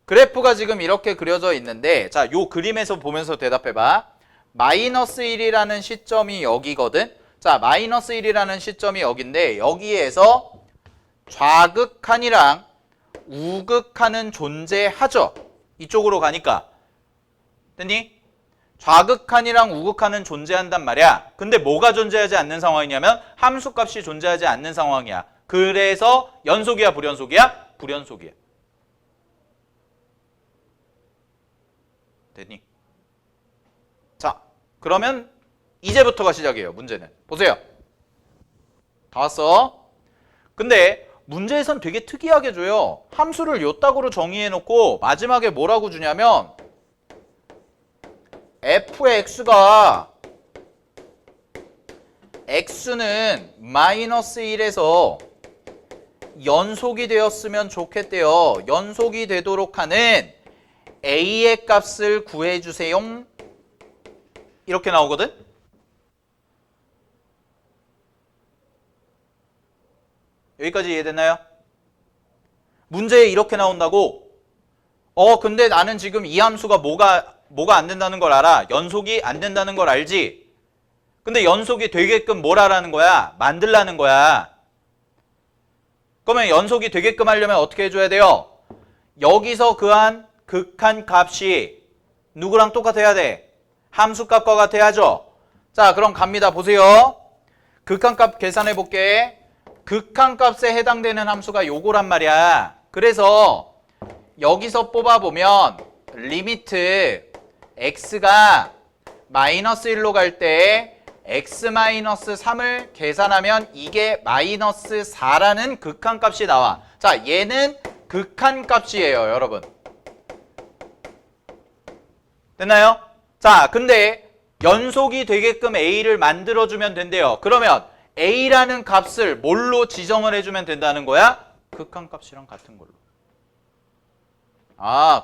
그래프가 지금 이렇게 그려져 있는데, 자, 요 그림에서 보면서 대답해봐. 마이너스 1이라는 시점이 여기거든. 자, 마이너스 1이라는 시점이 여기인데 여기에서 좌극한이랑 우극한은 존재하죠. 이쪽으로 가니까. 됐니? 좌극한이랑 우극한은 존재한단 말이야. 근데 뭐가 존재하지 않는 상황이냐면 함수값이 존재하지 않는 상황이야. 그래서 연속이야, 불연속이야? 불연속이야. 됐니? 자, 그러면 이제부터가 시작이에요. 문제는. 보세요. 다 왔어. 근데 문제에선 되게 특이하게 줘요. 함수를 요따구로 정의해놓고 마지막에 뭐라고 주냐면 f의 x가 x는 마이너스 1에서 연속이 되었으면 좋겠대요. 연속이 되도록 하는 a의 값을 구해주세요. 이렇게 나오거든? 여기까지 이해됐나요? 문제에 이렇게 나온다고? 근데 나는 지금 이 함수가 뭐가 안 된다는 걸 알아. 연속이 안 된다는 걸 알지? 근데 연속이 되게끔 뭘 하라는 거야? 만들라는 거야. 그러면 연속이 되게끔 하려면 어떻게 해줘야 돼요? 여기서 극한 값이 누구랑 똑같아야 돼? 함수값과 같아야죠. 자, 그럼 갑니다. 보세요. 극한값 계산해 볼게. 극한값에 해당되는 함수가 요거란 말이야. 그래서 여기서 뽑아보면 리미트 x가 마이너스 1로 갈 때 x-3을 계산하면 이게 마이너스 4라는 극한값이 나와. 자, 얘는 극한값이에요, 여러분. 됐나요? 자, 근데 연속이 되게끔 a를 만들어주면 된대요. 그러면 a라는 값을 뭘로 지정을 해주면 된다는 거야? 극한값이랑 같은 걸로.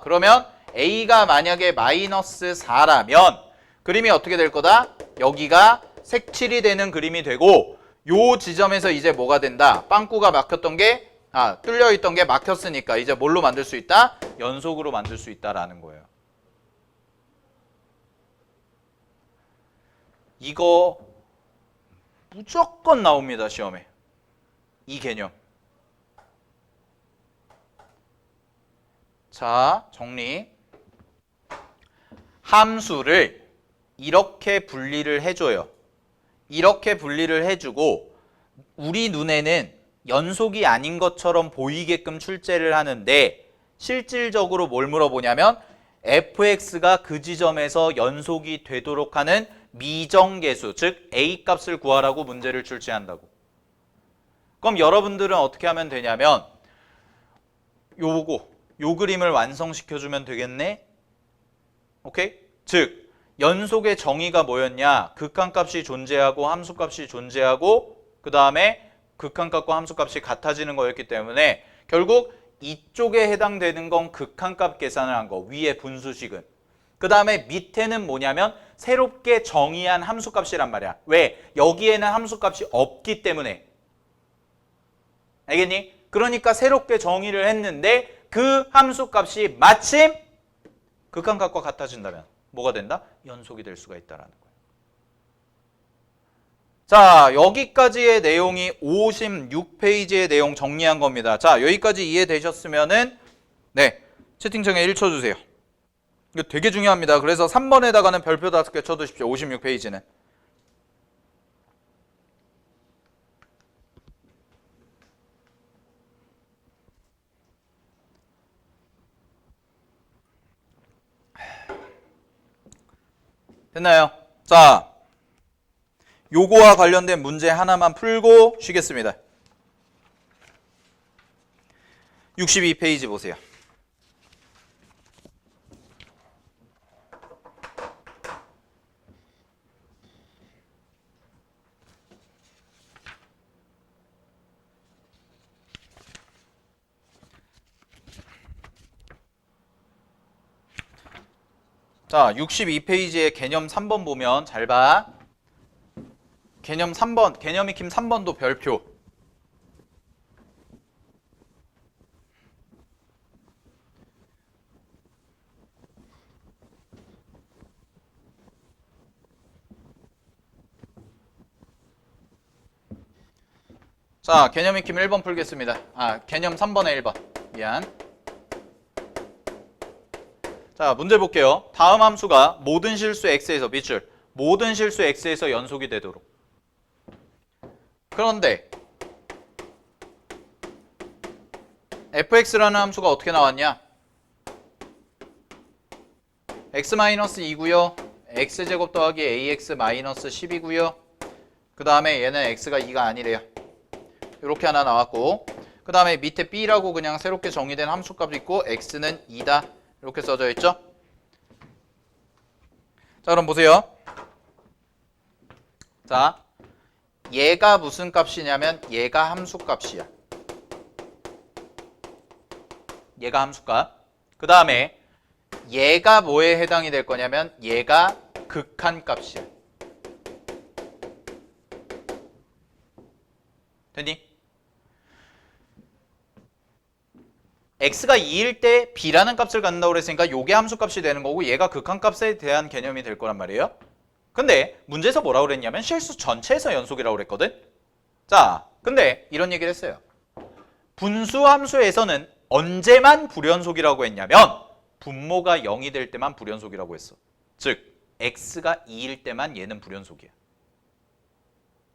그러면 a가 만약에 마이너스 4라면 그림이 어떻게 될 거다? 여기가 색칠이 되는 그림이 되고 요 지점에서 이제 뭐가 된다? 빵꾸가 막혔던 게 뚫려 있던 게 막혔으니까 이제 뭘로 만들 수 있다? 연속으로 만들 수 있다라는 거예요. 이거 무조건 나옵니다, 시험에. 이 개념. 자, 정리. 함수를 이렇게 분리를 해줘요. 이렇게 분리를 해주고 우리 눈에는 연속이 아닌 것처럼 보이게끔 출제를 하는데 실질적으로 뭘 물어보냐면 fx가 그 지점에서 연속이 되도록 하는 미정계수, 즉 a값을 구하라고 문제를 출제한다고. 그럼 여러분들은 어떻게 하면 되냐면 요 그림을 완성시켜주면 되겠네? 오케이? 즉 연속의 정의가 뭐였냐? 극한값이 존재하고 함수값이 존재하고 그 다음에 극한값과 함수값이 같아지는 거였기 때문에 결국 이쪽에 해당되는 건 극한값 계산을 한 거, 위에 분수식은. 그 다음에 밑에는 뭐냐면 새롭게 정의한 함수값이란 말이야. 왜? 여기에는 함수값이 없기 때문에. 알겠니? 그러니까 새롭게 정의를 했는데 그 함수값이 마침 극한값과 같아진다면 뭐가 된다? 연속이 될 수가 있다라는 거예요. 자, 여기까지의 내용이 56페이지의 내용 정리한 겁니다. 자, 여기까지 이해되셨으면은 네, 채팅창에 1 쳐주세요. 이거 되게 중요합니다. 그래서 3번에다가는 별표 5개 쳐두십시오. 56페이지는. 됐나요? 자, 요거와 관련된 문제 하나만 풀고 쉬겠습니다. 62페이지 보세요. 자, 62페이지의 개념 3번 보면 잘 봐. 개념 3번, 개념 익힘 3번도 별표. 자, 개념 익힘 1번 풀겠습니다. 개념 3번에 1번. 미안. 자, 문제 볼게요. 다음 함수가 모든 실수 x에서 밑줄, 모든 실수 x에서 연속이 되도록. 그런데 fx라는 함수가 어떻게 나왔냐? x-2고요. x제곱 더하기 ax-10이고요. 그 다음에 얘는 x가 2가 아니래요. 이렇게 하나 나왔고, 그 그 다음에 밑에 b라고 그냥 새롭게 정의된 함수값이 있고 x는 2다 이렇게 써져 있죠. 자 그럼 보세요. 자 얘가 무슨 값이냐면 얘가 함수값이야. 얘가 함수값. 그 다음에 얘가 뭐에 해당이 될 거냐면 얘가 극한값이야. 됐니? x가 2일 때 b라는 값을 갖는다고 그랬으니까 요게 함수값이 되는 거고 얘가 극한값에 대한 개념이 될 거란 말이에요. 근데 문제에서 뭐라고 그랬냐면 실수 전체에서 연속이라고 그랬거든. 자, 근데 이런 얘기를 했어요. 분수 함수에서는 언제만 불연속이라고 했냐면 분모가 0이 될 때만 불연속이라고 했어. 즉 x가 2일 때만 얘는 불연속이야.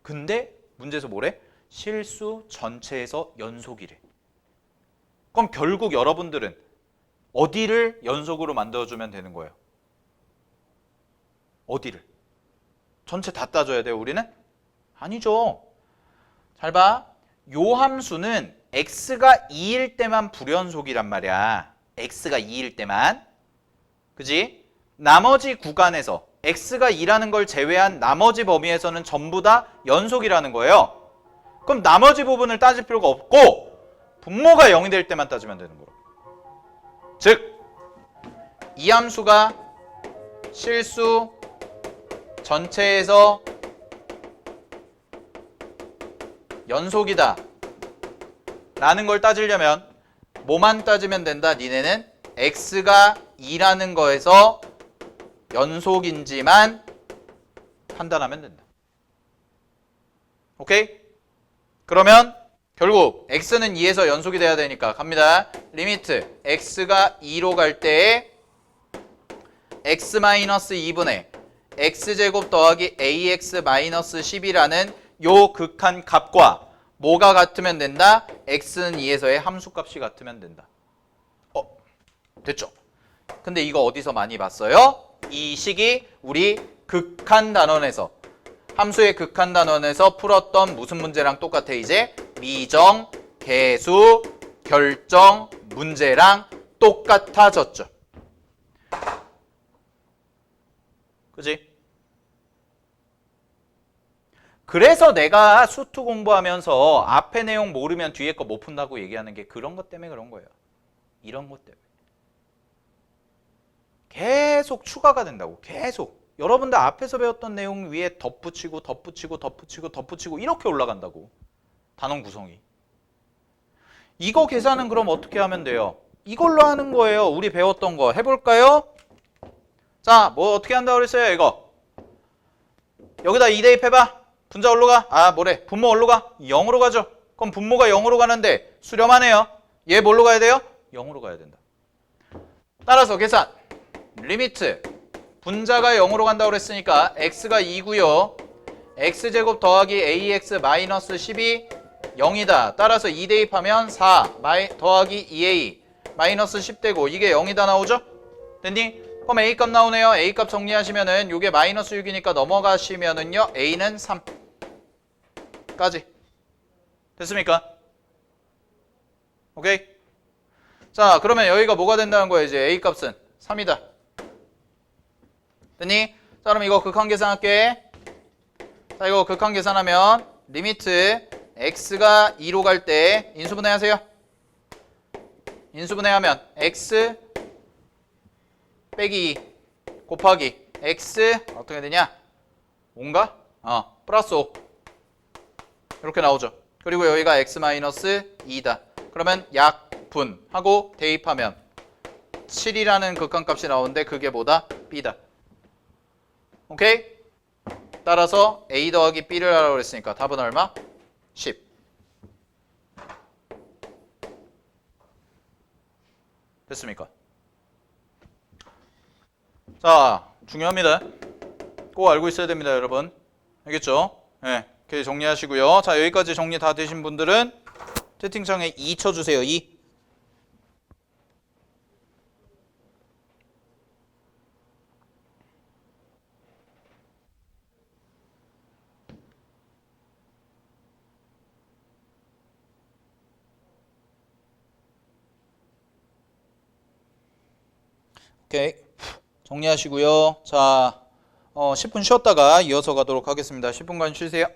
근데 문제에서 뭐래? 실수 전체에서 연속이래. 그럼 결국 여러분들은 어디를 연속으로 만들어주면 되는 거예요? 어디를? 전체 다 따져야 돼요, 우리는? 아니죠. 잘 봐. 요 함수는 x가 2일 때만 불연속이란 말이야. x가 2일 때만. 그지? 나머지 구간에서 x가 2라는 걸 제외한 나머지 범위에서는 전부 다 연속이라는 거예요. 그럼 나머지 부분을 따질 필요가 없고 분모가 0이 될 때만 따지면 되는 거예요. 즉, 이 함수가 실수 전체에서 연속이다 라는 걸 따지려면 뭐만 따지면 된다? 니네는 x가 2라는 거에서 연속인지만 판단하면 된다. 오케이? 그러면 결국 x는 2에서 연속이 돼야 되니까 갑니다. 리미트 x가 2로 갈 때에 x-2분의 x제곱 더하기 ax-10이라는 요 극한 값과 뭐가 같으면 된다? x는 2에서의 함수값이 같으면 된다. 됐죠? 근데 이거 어디서 많이 봤어요? 이 식이 우리 극한 단원에서 함수의 극한 단원에서 풀었던 무슨 문제랑 똑같아 이제? 미정, 계수, 결정 문제랑 똑같아졌죠. 그지? 그래서 내가 수투 공부하면서 앞에 내용 모르면 뒤에 거 못 푼다고 얘기하는 게 그런 것 때문에 그런 거예요. 이런 것 때문에. 계속 추가가 된다고. 계속. 여러분들 앞에서 배웠던 내용 위에 덧붙이고 덧붙이고 덧붙이고 덧붙이고 이렇게 올라간다고. 단원 구성이. 이거 계산은 그럼 어떻게 하면 돼요? 이걸로 하는 거예요. 우리 배웠던 거. 해볼까요? 자, 뭐 어떻게 한다고 그랬어요, 이거? 여기다 2 대입해봐. 분자 어디로 가? 아, 뭐래? 분모 어디로 가? 0으로 가죠. 그럼 분모가 0으로 가는데 수렴하네요. 얘 뭘로 가야 돼요? 0으로 가야 된다. 따라서 계산. 리미트. 분자가 0으로 간다고 그랬으니까 x가 2고요. x제곱 더하기 ax-10이 0이다. 따라서 2 대입하면 4 더하기 2a 마이너스 10 되고 이게 0이다 나오죠? 됐니? 그럼 a값 나오네요. a값 정리하시면은 요게 마이너스 6이니까 넘어가시면은요. a는 3까지. 됐습니까? 오케이? 자, 그러면 여기가 뭐가 된다는 거예요? 이제 a값은 3이다. 됐니? 자, 그럼 이거 극한 계산할게. 자, 이거 극한 계산하면 리미트 x가 2로 갈 때 인수분해 하세요. 인수분해하면 x 빼기 2 곱하기 x 어떻게 되냐? 5인가? 플러스 5 이렇게 나오죠. 그리고 여기가 x-2다. 그러면 약분 하고 대입하면 7이라는 극한값이 나오는데 그게 뭐다? b다. 오케이? 따라서 a 더하기 b를 하라고 그랬으니까 답은 얼마? 10. 됐습니까? 자, 중요합니다. 꼭 알고 있어야 됩니다, 여러분. 알겠죠? 네, 이렇게 정리하시고요. 자, 여기까지 정리 다 되신 분들은 채팅창에 2 쳐주세요. 2. 오케이. 정리하시고요. 자, 10분 쉬었다가 이어서 가도록 하겠습니다. 10분간 쉬세요.